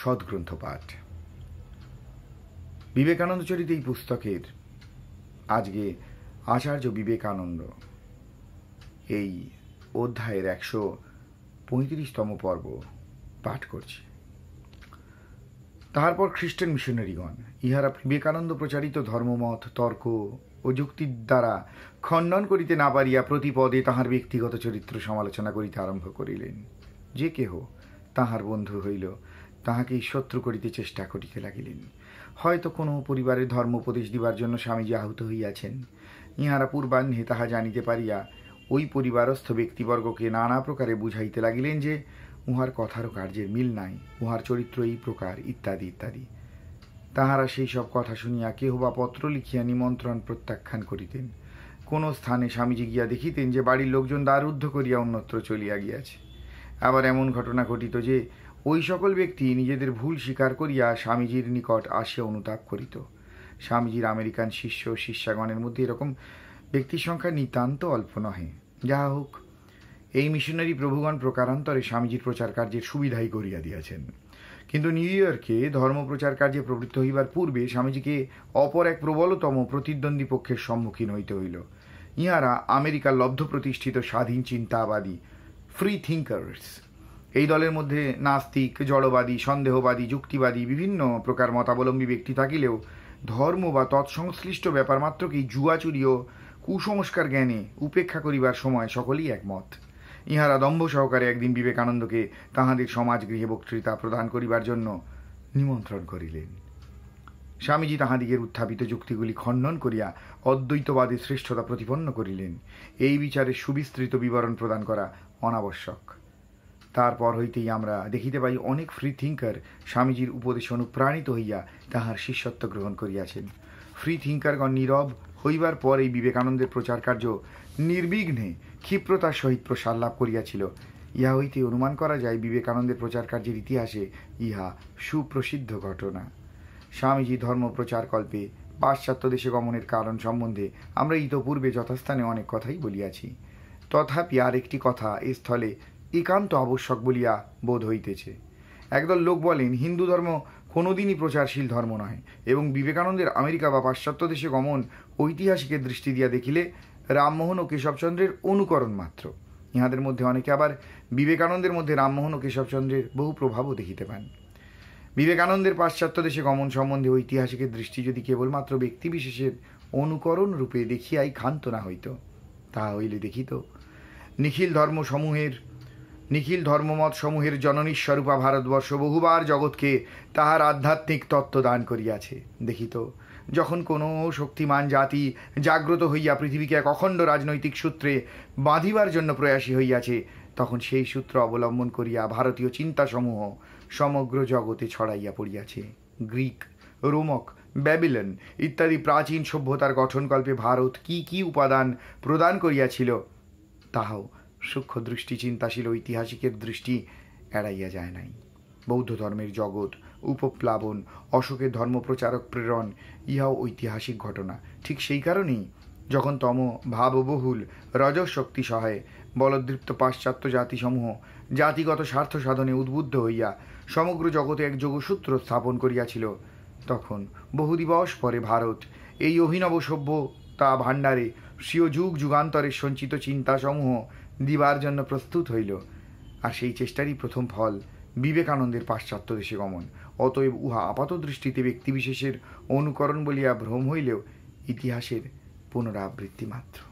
সদ্গ্রন্থ পাঠ। বিবেকানন্দ চরিত এই পুস্তকের আজকে আচার্য বিবেকানন্দ এই অধ্যায়ের 135তম পর্ব পাঠ করছি। তাহার পর খ্রিস্টান মিশনারিগণ ইহারা বিবেকানন্দ প্রচারিত ধর্মমত তর্ক ও যুক্তির দ্বারা খণ্ডন করিতে না পারিয়া প্রতি পদে তাহার ব্যক্তিগত চরিত্র সমালোচনা করিতে আরম্ভ করিলেন। যে কেহ তাহার বন্ধু হইল তাহাকেই শত্রু করিতে চেষ্টা করিতে লাগিলেন। হয়তো কোনো পরিবারের ধর্ম উপদেশ দিবার জন্য স্বামীজি আহত হইয়াছেন। ইহারা পূর্বাহ্নে তাহা জানিতে পারিয়া ওই পরিবারস্থ ব্যক্তিবর্গকে নানা প্রকারে বুঝাইতে লাগিলেন যে উহার কথার ও কার্যের মিল নাই, উহার চরিত্র এই প্রকার, ইত্যাদি ইত্যাদি। তাহারা সেই সব কথা শুনিয়া কেহ বা পত্র লিখিয়া নিমন্ত্রণ প্রত্যাখ্যান করিতেন। কোন স্থানে স্বামীজি গিয়া দেখিতেন যে বাড়ির লোকজন দ্বারুদ্ধ করিয়া অন্যত্র চলিয়া গিয়াছে। আবার এমন ঘটনা ঘটিত যে ওই সকল ব্যক্তি নিজেদের ভুল স্বীকার করিয়া স্বামীজির নিকট আসিয়া অনুতাপ করিত। স্বামীজির আমেরিকান শিষ্য ও শিষ্যাগণের মধ্যে এরকম ব্যক্তির সংখ্যা নিতান্ত অল্প নহে। যাহা হোক, এই মিশনারি প্রভুগণ প্রকারান্তরে স্বামীজির প্রচার কার্যের সুবিধাই করিয়া দিয়াছেন। কিন্তু নিউ ইয়র্কে ধর্মপ্রচার কার্যে প্রবৃত্ত হইবার পূর্বে স্বামীজিকে অপর এক প্রবলতম প্রতিদ্বন্দ্বী পক্ষের সম্মুখীন হইতে হইল। ইহারা আমেরিকার লব্ধ প্রতিষ্ঠিত স্বাধীন চিন্তাবাদী ফ্রি থিঙ্কার্স। এই দলের মধ্যে নাস্তিক, জড়বাদী, সন্দেহবাদী, যুক্তিবাদী বিভিন্ন প্রকার মতাবলম্বী ব্যক্তি থাকিলেও ধর্ম বা তৎসংশ্লিষ্ট ব্যাপার মাত্রকেই জুয়াচুরি ও কুসংস্কার জ্ঞানে উপেক্ষা করিবার সময় সকলেই একমত। ইহারা দম্ভ সহকারে একদিন বিবেকানন্দকে তাহাদের সমাজগৃহে বক্তৃতা প্রদান করিবার জন্য নিমন্ত্রণ করিলেন। স্বামীজি তাহাদিগের উত্থাপিত যুক্তিগুলি খণ্ডন করিয়া অদ্বৈতবাদের শ্রেষ্ঠতা প্রতিপন্ন করিলেন। এই বিচারে সুবিস্তৃত বিবরণ প্রদান করা অনাবশ্যক। তারপর হইতেই আমরা দেখিতে পাই অনেক ফ্রি থিঙ্কার স্বামীজির উপদেশে অনুপ্রাণিত হইয়া তাহার শিষ্যত্ব গ্রহণ করিয়াছেন। ফ্রি থিঙ্কারগণ নীরব হইবার পর এই বিবেকানন্দের প্রচার কার্য নির্বিঘ্নে ক্ষিপ্রতার সহিত প্রসার লাভ করিয়াছিল। ইহা হইতে অনুমান করা যায় বিবেকানন্দের প্রচার কার্যের ইতিহাসে ইহা সুপ্রসিদ্ধ ঘটনা। স্বামীজি ধর্ম প্রচার কল্পে পাশ্চাত্য দেশে গমনের কারণ সম্বন্ধে আমরা ইতপূর্বে যথাস্থানে অনেক কথাই বলিয়াছি। তথাপি আর একটি কথা এ স্থলে একান্ত আবশ্যক বলিয়া বোধ হইতেছে। একদল লোক বলেন হিন্দু ধর্ম কোনোদিনই প্রচারশীল ধর্ম নয় এবং বিবেকানন্দের আমেরিকা বা পাশ্চাত্য দেশে গমন ঐতিহাসিকের দৃষ্টি দিয়া দেখিলে রামমোহন ও কেশবচন্দ্রের অনুকরণ মাত্র। ইহাদের মধ্যে অনেকে আবার বিবেকানন্দের মধ্যে রামমোহন ও কেশবচন্দ্রের বহু প্রভাবও দেখিতে পান। বিবেকানন্দের পাশ্চাত্য দেশে গমন সম্বন্ধে ঐতিহাসিকের দৃষ্টি যদি কেবলমাত্র ব্যক্তিবিশেষের অনুকরণ রূপে দেখিয়াই ক্ষান্ত না হইত, তাহা হইলে দেখিত নিখিল ধর্মমত সমূহের জননীস্বরূপা ভারতবর্ষ বহুবার জগৎকে তাহার আধ্যাত্মিক তত্ত্ব দান করিয়াছে। দেখিত যখন কোনো শক্তিমান জাতি জাগ্রত হইয়া পৃথিবীকে এক অখণ্ড রাজনৈতিক সূত্রে বাঁধিবার জন্য প্রয়াসী হইয়াছে, তখন সেই সূত্র অবলম্বন করিয়া ভারতীয় চিন্তাসমূহ সমগ্র জগতে ছড়াইয়া পড়িয়াছে। গ্রিক, রোমক, ব্যাবিলন ইত্যাদি প্রাচীন সভ্যতার গঠনকল্পে ভারত কি কি উপাদান প্রদান করিয়াছিল তাহাও সূক্ষ্ম দৃষ্টি চিন্তাশীল ঐতিহাসিকের দৃষ্টি এড়াইয়া যায় নাই। বৌদ্ধ ধর্মের জগৎ উপপ্লাবন, অশোকের ধর্মপ্রচারক প্রেরণ ইহাও ঐতিহাসিক ঘটনা। ঠিক সেই কারণেই যখন তম ভাববহুল রজশক্তি সহায়ে বলদৃপ্ত পাশ্চাত্য জাতিসমূহ জাতিগত স্বার্থ সাধনে উদ্বুদ্ধ হইয়া সমগ্র জগতে এক যোগসূত্র স্থাপন করিয়াছিল, তখন বহুদিবস পরে ভারত এই অভিনব সভ্যতা ভাণ্ডারে স্বীয় যুগ যুগান্তরের সঞ্চিত চিন্তাসমূহ দিবার জন্য প্রস্তুত হইল। আর সেই চেষ্টারই প্রথম ফল বিবেকানন্দের পাশ্চাত্য দেশে গমন। অতএব উহা আপাত দৃষ্টিতে ব্যক্তিবিশেষের অনুকরণ বলিয়া ভ্রম হইলেও ইতিহাসের পুনরাবৃত্তি মাত্র।